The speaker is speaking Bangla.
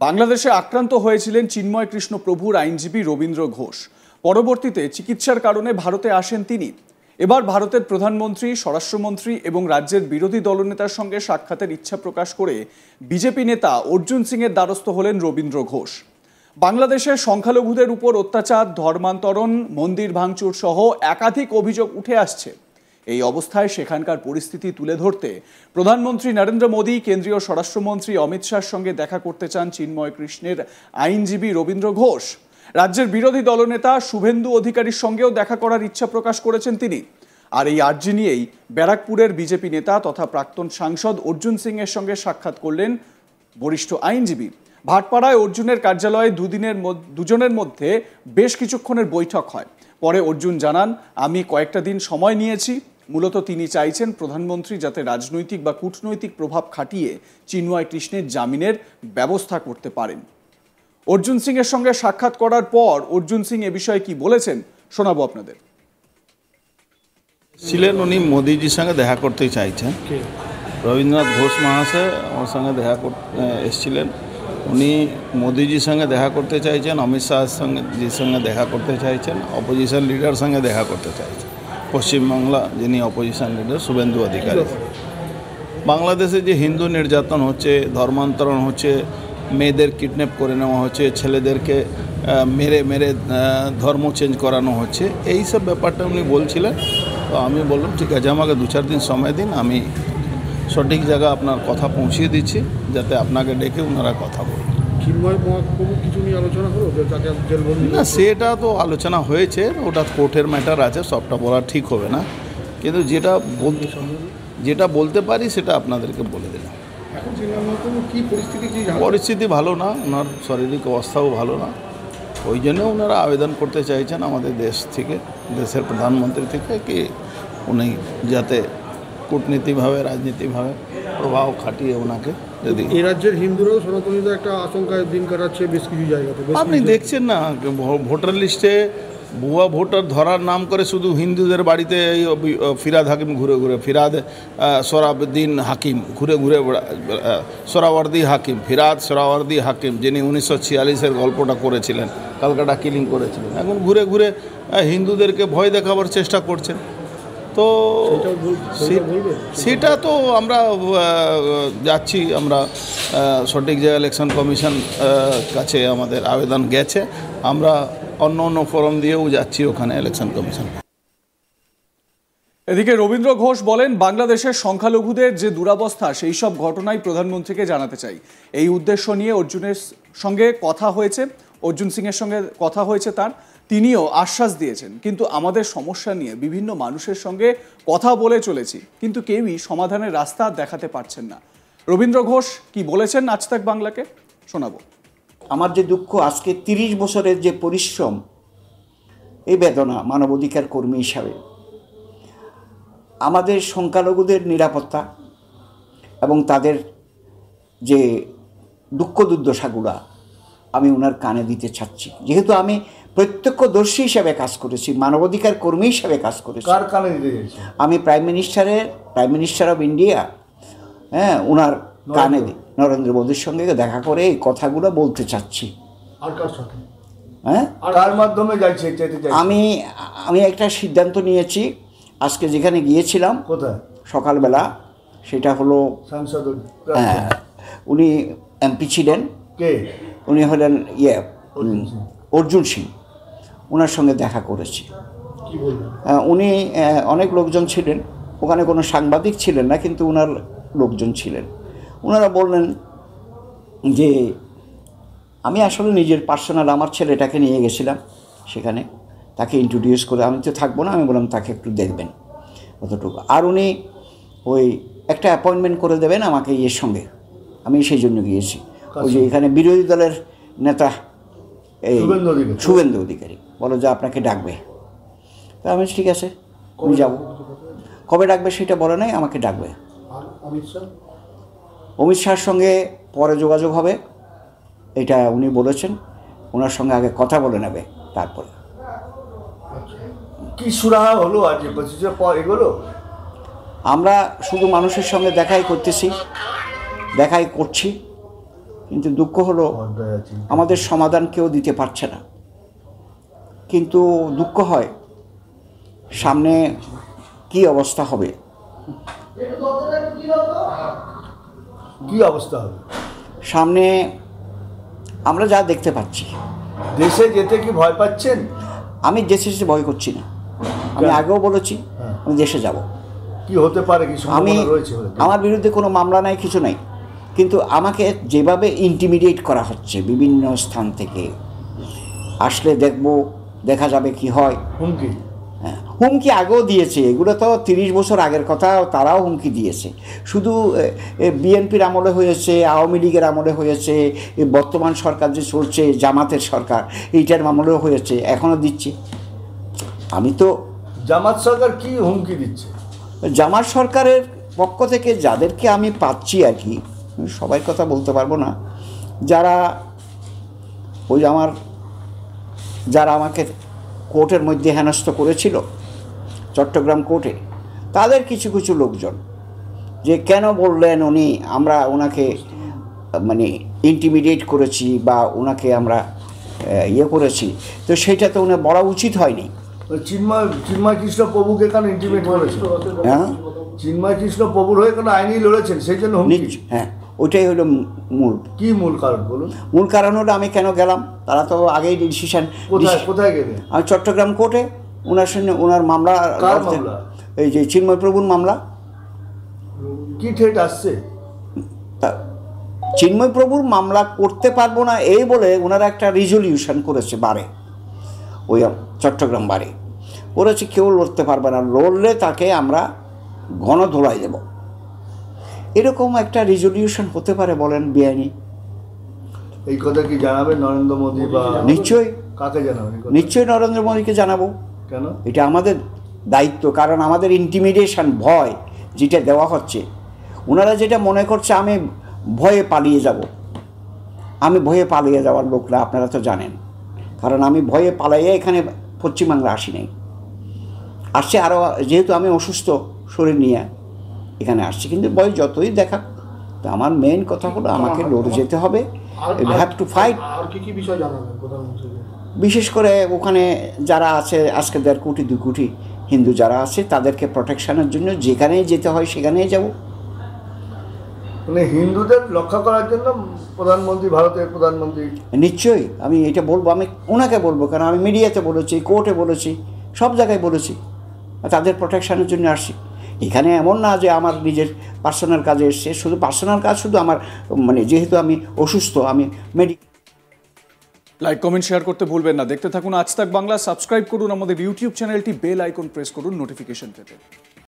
বাংলাদেশে আক্রান্ত হয়েছিলেন চিন্ময় কৃষ্ণ প্রভুর আইনজীবী রবীন্দ্র ঘোষ। পরবর্তীতে চিকিৎসার কারণে ভারতে আসেন তিনি। এবার ভারতের প্রধানমন্ত্রী, স্বরাষ্ট্রমন্ত্রী এবং রাজ্যের বিরোধী দলনেতার সঙ্গে সাক্ষাতের ইচ্ছা প্রকাশ করে বিজেপি নেতা অর্জুন সিংয়ের দ্বারস্থ হলেন রবীন্দ্র ঘোষ। বাংলাদেশের সংখ্যালঘুদের উপর অত্যাচার, ধর্মান্তরণ, মন্দির ভাঙচুর সহ একাধিক অভিযোগ উঠে আসছে। এই অবস্থায় সেখানকার পরিস্থিতি তুলে ধরতে প্রধানমন্ত্রী নরেন্দ্র মোদী, কেন্দ্রীয় স্বরাষ্ট্রমন্ত্রী অমিত শাহর সঙ্গে দেখা করতে চান চিন্ময় কৃষ্ণের আইনজীবী রবীন্দ্র ঘোষ। রাজ্যের বিরোধী দলনেতা শুভেন্দু অধিকারীর সঙ্গেও দেখা করার ইচ্ছা প্রকাশ করেছেন তিনি। আর এই আর্জি নিয়েই ব্যারাকপুরের বিজেপি নেতা তথা প্রাক্তন সাংসদ অর্জুন সিংয়ের সঙ্গে সাক্ষাৎ করলেন বরিষ্ঠ আইনজীবী। ভাটপাড়ায় অর্জুনের কার্যালয়ে দুজনের মধ্যে বেশ কিছুক্ষণের বৈঠক হয়। পরে অর্জুন জানান, আমি কয়েকটা দিন সময় নিয়েছি। মূলত তিনি চাইছেন প্রধানমন্ত্রী যাতে রাজনৈতিক বা কূটনৈতিক প্রভাব খাটিয়ে চিন্ময় কৃষ্ণের জামিনের ব্যবস্থা করতে পারেন। অর্জুন সিং এর সঙ্গে সাক্ষাৎ করার পর অর্জুন সিং এ বিষয়ে কি বলেছেন শোনাবো আপনাদের। ছিলেন উনি মোদিজির সঙ্গে দেখা করতে চাইছেন। রবীন্দ্রনাথ ঘোষ মহাশয় আমার সঙ্গে দেখা করতে এসেছিলেন। উনি মোদিজির সঙ্গে দেখা করতে চাইছেন, অমিত শাহের সঙ্গে দেখা করতে চাইছেন, অপোজিশন লিডার সঙ্গে দেখা করতে চাইছেন। পশ্চিমবাংলা যিনি অপোজিশন লিডার শুভেন্দু অধিকারী। বাংলাদেশে যে হিন্দু নির্যাতন হচ্ছে, ধর্মান্তরণ হচ্ছে, মেয়েদের কিডন্যাপ করে নেওয়া হচ্ছে, ছেলেদেরকে মেরে মেরে ধর্ম চেঞ্জ করানো হচ্ছে, এই সব ব্যাপারটা উনি বলছিলেন। তো আমি বললাম ঠিক আছে, আমাকে 2-4 দিন সময় দিন, আমি সঠিক জায়গা আপনার কথা পৌঁছিয়ে দিচ্ছি, যাতে আপনাকে ডেকে ওনারা কথা বলেন। না, সেটা তো আলোচনা হয়েছে, ওটা কোর্টের ম্যাটার আছে, সবটা বলা ঠিক হবে না। কিন্তু যেটা বলতে পারি সেটা আপনাদেরকে বলে দিলাম। পরিস্থিতি ভালো না, ওনার শারীরিক অবস্থাও ভালো না। ওই জন্য ওনারা আবেদন করতে চাইছেন আমাদের দেশ থেকে, দেশের প্রধানমন্ত্রী থেকে, কি উনি যাতে কূটনীতিভাবে, রাজনীতিভাবে প্রভাব খাটিয়ে ওনাকে যদি। এই রাজ্যের হিন্দুরাও সনাতনীদের একটা আশঙ্কায় দিন কাটাচ্ছে বেশ কিছু জায়গাতে। আপনি দেখছেন না, ভোটার লিস্টে ভুয়া ভোটার ধরার নাম করে শুধু হিন্দুদের বাড়িতে এই ফিরাদ হাকিম ঘুরে ঘুরে, সোহরাবুদ্দিন হাকিম ঘুরে ঘুরে, সোহরাওয়ার্দী হাকিম, ফিরাদ সোহরাওয়ার্দী হাকিম, যিনি 1946-এর গল্পটা করেছিলেন, কালকাটা কিলিং করেছিলেন, এখন ঘুরে ঘুরে হিন্দুদেরকে ভয় দেখাবার চেষ্টা করছেন। তো সেটা তো আমরা যাচ্ছি, আমরা সঠিক জায়গায় ইলেকশন কমিশন কাছে আমাদের আবেদন গেছে, আমরা অন্য ফোরাম দিয়েও যাচ্ছি ওখানে ইলেকশন কমিশন। এদিকে রবীন্দ্র ঘোষ বলেন, বাংলাদেশের সংখ্যালঘুদের যে দুরবস্থা সেই সব ঘটনাই প্রধানমন্ত্রীকে জানাতে চাই। এই উদ্দেশ্য নিয়ে অর্জুনের সঙ্গে কথা হয়েছে, অর্জুন সিং এর সঙ্গে কথা হয়েছে তার। তিনিও আশ্বাস দিয়েছেন, কিন্তু আমাদের সমস্যা নিয়ে বিভিন্ন মানুষের সঙ্গে কথা বলে চলেছি, কিন্তু কেউই সমাধানের রাস্তা দেখাতে পারছেন না। রবীন্দ্র ঘোষ কি বলেছেন আজ তাক বাংলাকে শোনাবো। আমার যে দুঃখ, আজকে 30 বছরের যে পরিশ্রম, এই বেদনা মানবাধিকার কর্মী হিসাবে, আমাদের সংখ্যালঘুদের নিরাপত্তা এবং তাদের যে দুঃখ দুর্দশাগুলা আমি ওনার কানে দিতে চাচ্ছি। যেহেতু আমি প্রত্যক্ষদর্শী হিসাবে কাজ করেছি, মানবাধিকার কর্মী হিসাবে কাজ করেছি। কার কানে দিতে? আমি প্রাইম মিনিস্টার অফ ইন্ডিয়া, ওনার কানে নরেন্দ্র মোদীর সঙ্গে দেখা করে এই কথাগুলো বলতে চাচ্ছি। আর কার সাথে? কার মাধ্যমে যাচ্ছে? আমি একটা সিদ্ধান্ত নিয়েছি আজকে যেখানে গিয়েছিলাম, কোথায় সকালবেলা, সেটা হলো সাংসদ, উনি এমপি ছিলেন, কে উনি হলেন অর্জুন সিং, ওনার সঙ্গে দেখা করেছি। উনি অনেক লোকজন ছিলেন ওখানে, কোনো সাংবাদিক ছিলেন না, কিন্তু ওনার লোকজন ছিলেন। ওনারা বললেন যে আমি আসলে নিজের পার্সোনাল আমার ছেলেটাকে নিয়ে গেছিলাম সেখানে, তাকে ইন্ট্রোডিউস করে, আমি তো থাকবো না, আমি বললাম তাকে একটু দেখবেন অতটুকু, আর উনি ওই একটা অ্যাপয়েন্টমেন্ট করে দেবেন আমাকে এর সঙ্গে। আমি সেই জন্য গিয়েছি। ওই যে এখানে বিরোধী দলের নেতা এই শুভেন্দু অধিকারী বলো যে আপনাকে ডাকবে। তা আমি ঠিক আছে, আমি যাব। কবে ডাকবে সেটা বলে নাই, আমাকে ডাকবে। অমিত শাহর সঙ্গে পরে যোগাযোগ হবে, এটা উনি বলেছেন। ওনার সঙ্গে আগে কথা বলে নেবে, তারপরে কি সুরাহা হলো আজ এগুলো? আমরা শুধু মানুষের সঙ্গে দেখাই করছি, কিন্তু দুঃখ হলো আমাদের সমাধান কেউ দিতে পারছে না। কিন্তু দুঃখ হয় সামনে কি অবস্থা হবে। কি অবস্থা হবে সামনে আমরা যা দেখতে পাচ্ছি। দেশে যেতে কি ভয় পাচ্ছেন? আমি দেশে যেতে ভয় করছি না। আমি আগেও বলেছি আমি দেশে যাব। কি হতে পারে, কি আমি সম্ভাবনা রয়েছে? আমার বিরুদ্ধে কোনো মামলা নাই, কিছু নাই, কিন্তু আমাকে যেভাবে ইন্টিমিডিয়েট করা হচ্ছে বিভিন্ন স্থান থেকে, আসলে দেখা যাবে কি হয়। হুমকি? হ্যাঁ, হুমকি আগেও দিয়েছে। এগুলো তো 30 বছর আগের কথা, তারাও হুমকি দিয়েছে। শুধু বিএনপির আমলে হয়েছে, আওয়ামী লীগের আমলে হয়েছে, বর্তমান সরকার যে চলছে জামাতের সরকার, এইটার আমলেও হয়েছে, এখনও দিচ্ছে। আমি তো জামাত সরকার কি হুমকি দিচ্ছে? জামাত সরকারের পক্ষ থেকে যাদেরকে আমি পাচ্ছি আর কি, সবাই কথা বলতে পারবো না, যারা আমাকে কোর্টের মধ্যে হেনস্থ করেছিল চট্টগ্রাম কোর্টে, তাদের কিছু কিছু লোকজন যে কেন বললেন উনি, আমরা ওনাকে মানে ইন্টিমিডিয়েট করেছি বা ওনাকে আমরা করেছি, তো সেটা তো উনি বলা উচিত হয়নি। চিন্ময় কৃষ্ণ প্রভুকে কেন ইন্টিমেট করেছেন? হ্যাঁ, চিন্ময় কৃষ্ণ প্রভুর হয়ে কেন আইনি লড়েছেন, সেই জন্য হুমকি? হ্যাঁ, ওইটাই হলো মূল কারণ বলুন। মূল কারণ হলো আমি কেন গেলাম, তারা তো আগেই ডিসিশন। কোথায় গেলেন? আমি চট্টগ্রাম কোর্টে ওনার সঙ্গে ওনার মামলা, এই যে চিন্ময় প্রভুর মামলা। কি থ্রেট আসছে? চিন্ময় প্রভুর মামলা করতে পারবো না এই বলে ওনারা একটা রিজলিউশন করেছে বারে, ওই চট্টগ্রাম বারে করেছে, কেউ লড়তে পারবে না, লড়লে তাকে আমরা গণধোলাই দেব, এরকম একটা রিজলিউশন হতে পারে বলেন বেআইনি? এই কথা কি জানাবেন নরেন্দ্র মোদী? বা নিশ্চয়ই। কাকে জানাবেন? নিশ্চয়ই নরেন্দ্র মোদীকে জানাবো। কেন? এটা আমাদের দায়িত্ব, কারণ আমাদের ইন্টিমিডেশন, ভয় যেটা দেওয়া হচ্ছে, ওনারা যেটা মনে করছে আমি ভয়ে পালিয়ে যাব। আমি ভয়ে পালিয়ে যাওয়ার লোক না, আপনারা তো জানেন, কারণ আমি ভয়ে পালাইয়ে এখানে পশ্চিমবাংলা আসি নাই, আসছে আরও, যেহেতু আমি অসুস্থ শরীর নিয়ে এখানে আসছি। কিন্তু ভয় যতই দেখা, তো আমার মেইন কথা হলো আমাকে লড়ে যেতে হবে, হ্যাভ টু ফাইট। আর কি বিষয় জানাবেন প্রধানমন্ত্রী? বিশেষ করে ওখানে যারা আছে, আজকে 1.5 কোটি 2 কোটি হিন্দু যারা আছে, তাদেরকে প্রোটেকশনের জন্য যেখানেই যেতে হয় সেখানেই যাব। মানে হিন্দুদের রক্ষা করার জন্য প্রধানমন্ত্রী, ভারতের প্রধানমন্ত্রী? নিশ্চয়ই আমি এটা বলবো, আমি ওনাকে বলবো, কারণ আমি মিডিয়াতে বলেছি, কোর্টে বলেছি, সব জায়গায় বলেছি, তাদের প্রোটেকশনের জন্য আসছি। এখানে এমন না যে আমার নিজের পার্সোনাল কাজে এসছে, শুধু পার্সোনাল কাজ, শুধু আমার মানে যেহেতু আমি অসুস্থ, আমি লাইক, কমেন্ট, শেয়ার করতে ভুলবেন না। দেখতে থাকুন আজ তাক বাংলা। সাবস্ক্রাইব করুন আমাদের ইউটিউব চ্যানেলটি, বেল আইকন প্রেস করুন নোটিফিকেশন পেতে।